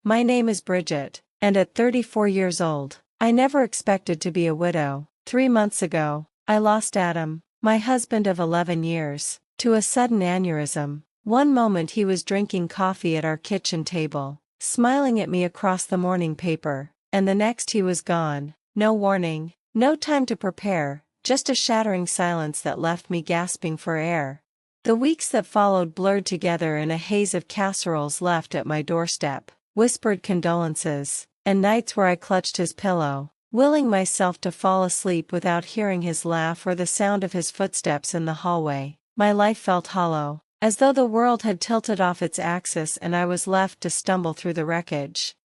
My name is Bridget, and at 34 years old, I never expected to be a widow. 3 months ago, I lost Adam, my husband of 11 years, to a sudden aneurysm. One moment he was drinking coffee at our kitchen table, smiling at me across the morning paper, and the next he was gone. No warning, no time to prepare, just a shattering silence that left me gasping for air. The weeks that followed blurred together in a haze of casseroles left at my doorstep, whispered condolences, and nights where I clutched his pillow, willing myself to fall asleep without hearing his laugh or the sound of his footsteps in the hallway. My life felt hollow, as though the world had tilted off its axis and I was left to stumble through the wreckage.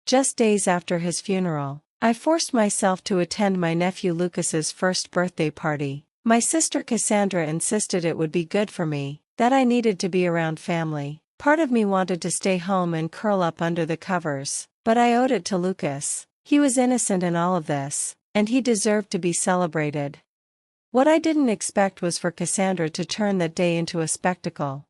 Just days after his funeral, I forced myself to attend my nephew Lucas's first birthday party. My sister Cassandra insisted it would be good for me, that I needed to be around family. Part of me wanted to stay home and curl up under the covers, but I owed it to Lucas. He was innocent in all of this, and he deserved to be celebrated. What I didn't expect was for Cassandra to turn that day into a spectacle.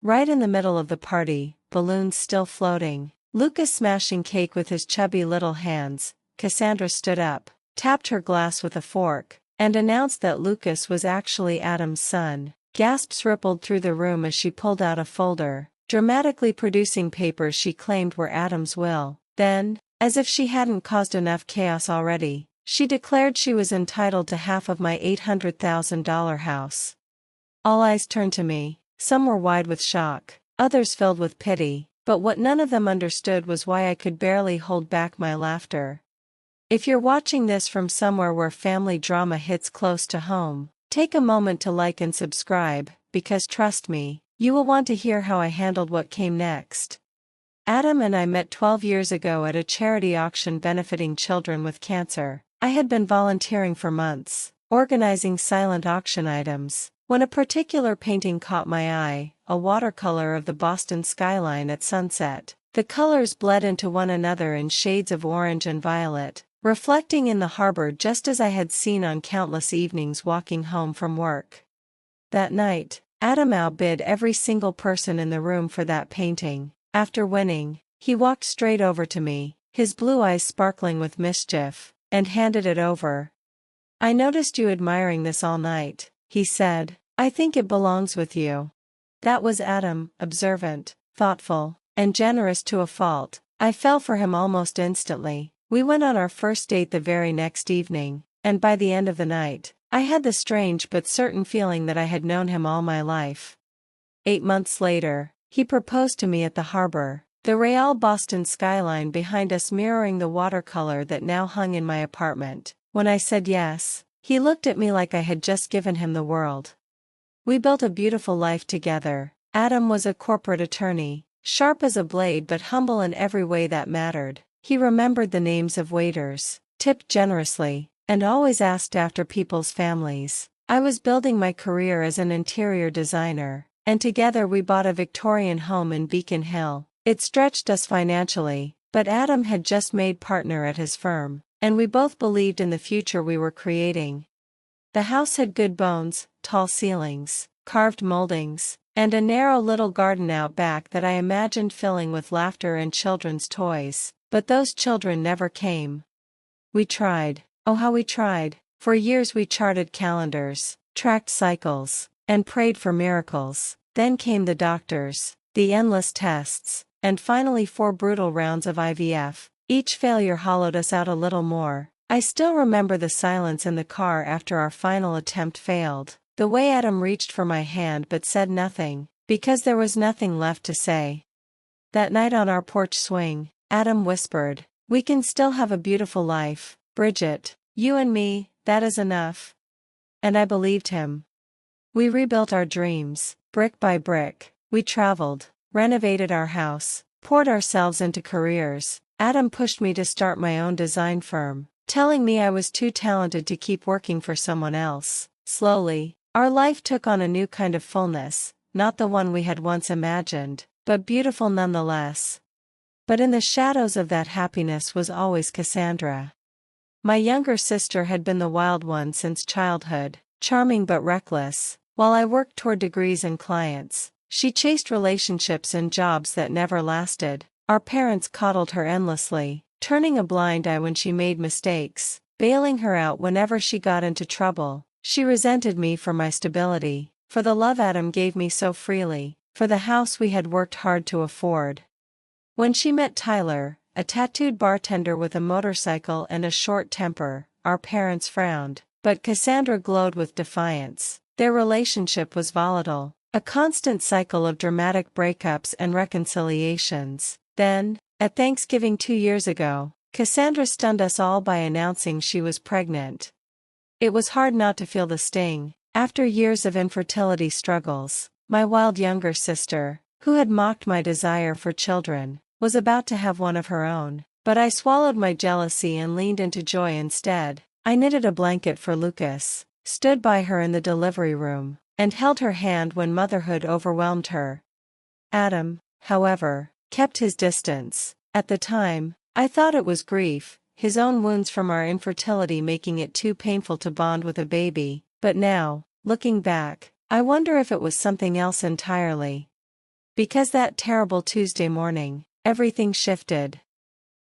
Right in the middle of the party, balloons still floating, Lucas smashing cake with his chubby little hands, Cassandra stood up, tapped her glass with a fork, and announced that Lucas was actually Adam's son. Gasps rippled through the room as she pulled out a folder, dramatically producing papers she claimed were Adam's will. Then, as if she hadn't caused enough chaos already, she declared she was entitled to half of my $800,000 house. All eyes turned to me, some were wide with shock, others filled with pity, but what none of them understood was why I could barely hold back my laughter. If you're watching this from somewhere where family drama hits close to home, take a moment to like and subscribe, because trust me, you will want to hear how I handled what came next. Adam and I met 12 years ago at a charity auction benefiting children with cancer. I had been volunteering for months, organizing silent auction items, when a particular painting caught my eye, a watercolor of the Boston skyline at sunset. The colors bled into one another in shades of orange and violet, reflecting in the harbor just as I had seen on countless evenings walking home from work. That night, Adam outbid every single person in the room for that painting. After winning, he walked straight over to me, his blue eyes sparkling with mischief, and handed it over. "I noticed you admiring this all night," he said. "I think it belongs with you." That was Adam, observant, thoughtful, and generous to a fault. I fell for him almost instantly. We went on our first date the very next evening, and by the end of the night, I had the strange but certain feeling that I had known him all my life. 8 months later, he proposed to me at the harbor, the Real Boston skyline behind us mirroring the watercolor that now hung in my apartment. When I said yes, he looked at me like I had just given him the world. We built a beautiful life together. Adam was a corporate attorney, sharp as a blade but humble in every way that mattered. He remembered the names of waiters, tipped generously, and always asked after people's families. I was building my career as an interior designer, and together we bought a Victorian home in Beacon Hill. It stretched us financially, but Adam had just made partner at his firm, and we both believed in the future we were creating. The house had good bones, tall ceilings, carved moldings, and a narrow little garden out back that I imagined filling with laughter and children's toys. But those children never came. We tried, oh how we tried. For years we charted calendars, tracked cycles, and prayed for miracles. Then came the doctors, the endless tests, and finally 4 brutal rounds of IVF. Each failure hollowed us out a little more. I still remember the silence in the car after our final attempt failed, the way Adam reached for my hand but said nothing, because there was nothing left to say. That night on our porch swing, Adam whispered, "We can still have a beautiful life, Bridget, you and me, that is enough." And I believed him. We rebuilt our dreams, brick by brick. We traveled, renovated our house, poured ourselves into careers. Adam pushed me to start my own design firm, telling me I was too talented to keep working for someone else. Slowly, our life took on a new kind of fullness, not the one we had once imagined, but beautiful nonetheless. But in the shadows of that happiness was always Cassandra. My younger sister had been the wild one since childhood, charming but reckless. While I worked toward degrees and clients, she chased relationships and jobs that never lasted. Our parents coddled her endlessly, turning a blind eye when she made mistakes, bailing her out whenever she got into trouble. She resented me for my stability, for the love Adam gave me so freely, for the house we had worked hard to afford. When she met Tyler, a tattooed bartender with a motorcycle and a short temper, our parents frowned, but Cassandra glowed with defiance. Their relationship was volatile, a constant cycle of dramatic breakups and reconciliations. Then, at Thanksgiving 2 years ago, Cassandra stunned us all by announcing she was pregnant. It was hard not to feel the sting. After years of infertility struggles, my wild younger sister, who had mocked my desire for children, was about to have one of her own. But I swallowed my jealousy and leaned into joy instead. I knitted a blanket for Lucas, stood by her in the delivery room, and held her hand when motherhood overwhelmed her. Adam, however, kept his distance. At the time, I thought it was grief, his own wounds from our infertility making it too painful to bond with a baby, but now, looking back, I wonder if it was something else entirely. Because that terrible Tuesday morning, everything shifted.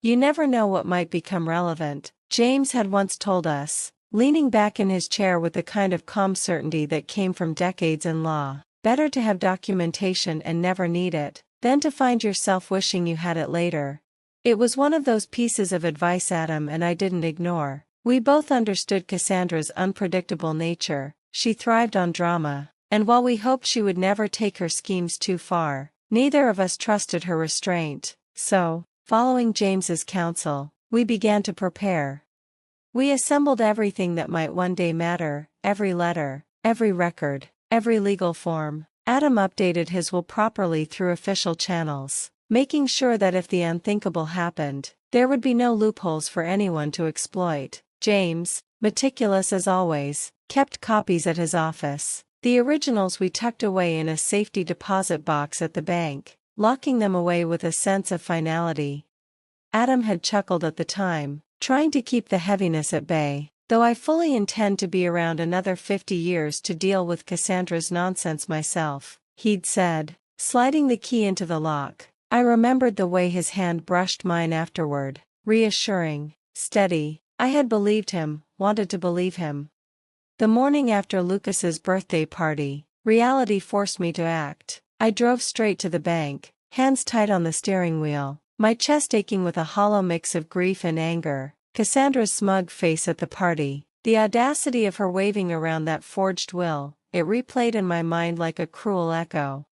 You never know what might become relevant, James had once told us, leaning back in his chair with the kind of calm certainty that came from decades in law. Better to have documentation and never need it, than to find yourself wishing you had it later. It was one of those pieces of advice Adam and I didn't ignore. We both understood Cassandra's unpredictable nature. She thrived on drama, and while we hoped she would never take her schemes too far, neither of us trusted her restraint. So, following James's counsel, we began to prepare. We assembled everything that might one day matter, every letter, every record, every legal form. Adam updated his will properly through official channels, making sure that if the unthinkable happened, there would be no loopholes for anyone to exploit. James, meticulous as always, kept copies at his office. The originals we tucked away in a safety deposit box at the bank, locking them away with a sense of finality. Adam had chuckled at the time, trying to keep the heaviness at bay. Though I fully intend to be around another 50 years to deal with Cassandra's nonsense myself, he'd said, sliding the key into the lock. I remembered the way his hand brushed mine afterward, reassuring, steady. I had believed him, wanted to believe him. The morning after Lucas's birthday party, reality forced me to act. I drove straight to the bank, hands tight on the steering wheel, my chest aching with a hollow mix of grief and anger. Cassandra's smug face at the party, the audacity of her waving around that forged will, it replayed in my mind like a cruel echo.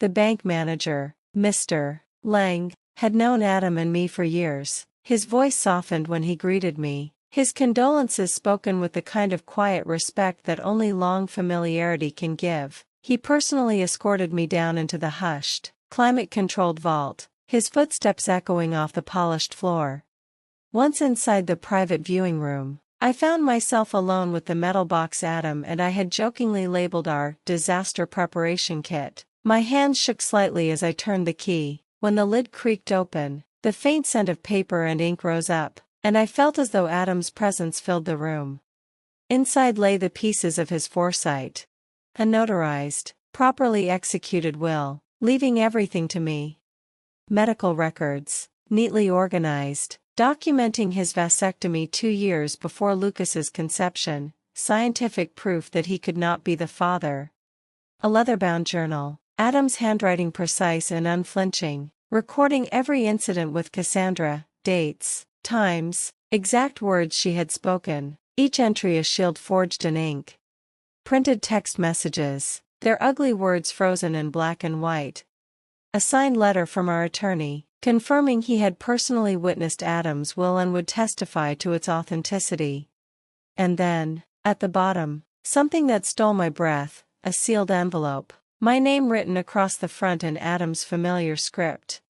The bank manager, Mr. Lang, had known Adam and me for years. His voice softened when he greeted me, his condolences spoken with the kind of quiet respect that only long familiarity can give. He personally escorted me down into the hushed, climate-controlled vault, his footsteps echoing off the polished floor. Once inside the private viewing room, I found myself alone with the metal box Adam and I had jokingly labeled our disaster preparation kit. My hands shook slightly as I turned the key. When the lid creaked open, the faint scent of paper and ink rose up, and I felt as though Adam's presence filled the room. Inside lay the pieces of his foresight. A notarized, properly executed will, leaving everything to me. Medical records, neatly organized, documenting his vasectomy 2 years before Lucas's conception, scientific proof that he could not be the father. A leather-bound journal, Adam's handwriting precise and unflinching, recording every incident with Cassandra, dates, times, exact words she had spoken, each entry a shield forged in ink. Printed text messages, their ugly words frozen in black and white. A signed letter from our attorney, confirming he had personally witnessed Adam's will and would testify to its authenticity. And then, at the bottom, something that stole my breath, a sealed envelope, my name written across the front in Adam's familiar script.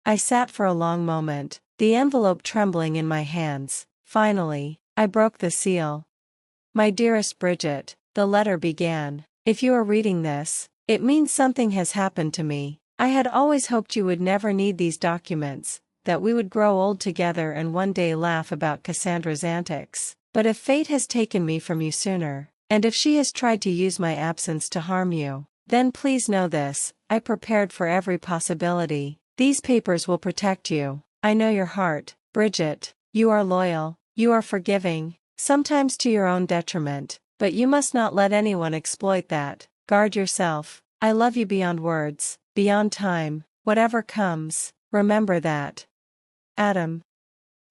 I sat for a long moment, the envelope trembling in my hands. Finally, I broke the seal. My dearest Bridget, the letter began. If you are reading this, it means something has happened to me. I had always hoped you would never need these documents, that we would grow old together and one day laugh about Cassandra's antics. But if fate has taken me from you sooner, and if she has tried to use my absence to harm you, then please know this, I prepared for every possibility. These papers will protect you. I know your heart, Bridget. You are loyal, you are forgiving, sometimes to your own detriment, but you must not let anyone exploit that. Guard yourself. I love you beyond words, beyond time, whatever comes, remember that. Adam.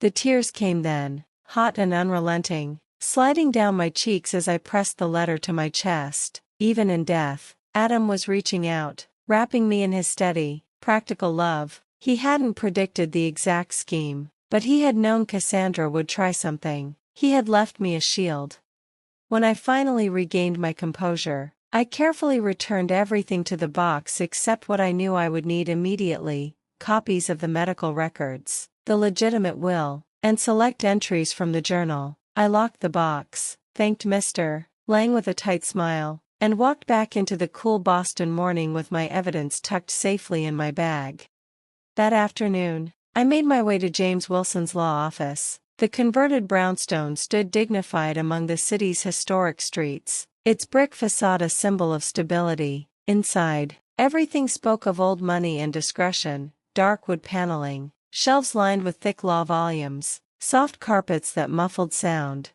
The tears came then, hot and unrelenting, sliding down my cheeks as I pressed the letter to my chest. Even in death, Adam was reaching out, wrapping me in his steady, practical love. He hadn't predicted the exact scheme, but he had known Cassandra would try something. He had left me a shield. When I finally regained my composure, I carefully returned everything to the box except what I knew I would need immediately: copies of the medical records, the legitimate will, and select entries from the journal. I locked the box, thanked Mr. Lang with a tight smile, and walked back into the cool Boston morning with my evidence tucked safely in my bag. That afternoon, I made my way to James Wilson's law office. The converted brownstone stood dignified among the city's historic streets, its brick facade a symbol of stability. Inside, everything spoke of old money and discretion: dark wood paneling, shelves lined with thick law volumes, soft carpets that muffled sound.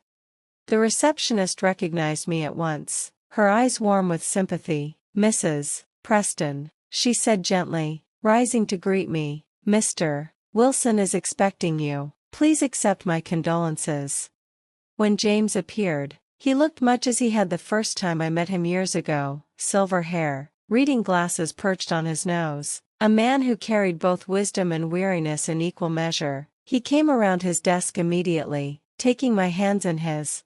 The receptionist recognized me at once, her eyes warm with sympathy. "Mrs. Preston," she said gently, rising to greet me. "Mr. Wilson is expecting you. Please accept my condolences." When James appeared, he looked much as he had the first time I met him years ago: silver hair, reading glasses perched on his nose, a man who carried both wisdom and weariness in equal measure. He came around his desk immediately, taking my hands in his.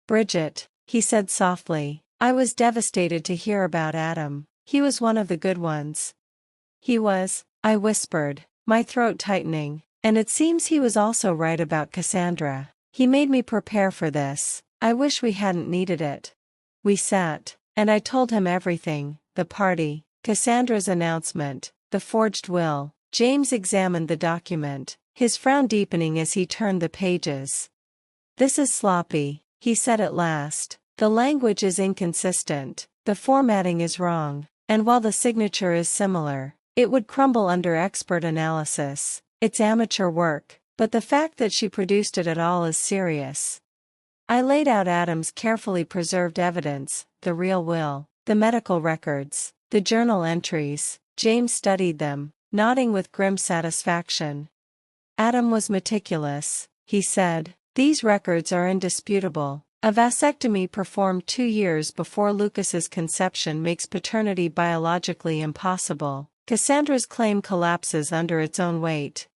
"Bridget," he said softly, "I was devastated to hear about Adam. He was one of the good ones." "He was," I whispered, my throat tightening, "and it seems he was also right about Cassandra. He made me prepare for this. I wish we hadn't needed it." We sat, and I told him everything: the party, Cassandra's announcement, the forged will. James examined the document, his frown deepening as he turned the pages. "This is sloppy," he said at last. "The language is inconsistent, the formatting is wrong, and while the signature is similar, it would crumble under expert analysis. It's amateur work, but the fact that she produced it at all is serious." I laid out Adam's carefully preserved evidence: the real will, the medical records, the journal entries. James studied them, nodding with grim satisfaction. "Adam was meticulous," he said. "These records are indisputable. A vasectomy performed 2 years before Lucas's conception makes paternity biologically impossible. Cassandra's claim collapses under its own weight."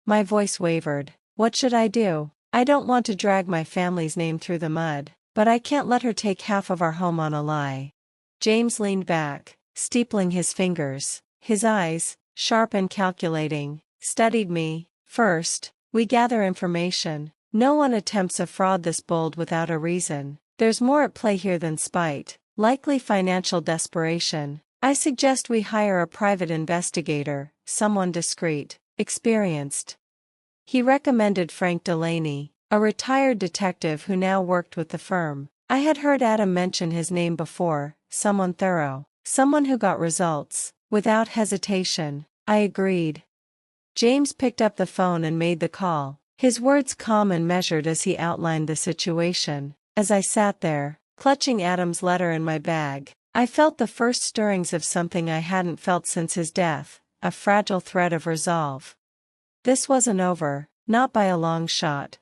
My voice wavered. What should I do? I don't want to drag my family's name through the mud, but I can't let her take half of our home on a lie. James leaned back, steepling his fingers. His eyes, sharp and calculating, studied me. "First, we gather information. No one attempts a fraud this bold without a reason. There's more at play here than spite, likely financial desperation. I suggest we hire a private investigator, someone discreet, experienced." He recommended Frank Delaney, a retired detective who now worked with the firm. I had heard Adam mention his name before: someone thorough, someone who got results. Without hesitation, I agreed. James picked up the phone and made the call, his words calm and measured as he outlined the situation. As I sat there, clutching Adam's letter in my bag, I felt the first stirrings of something I hadn't felt since his death: a fragile thread of resolve. This wasn't over, not by a long shot,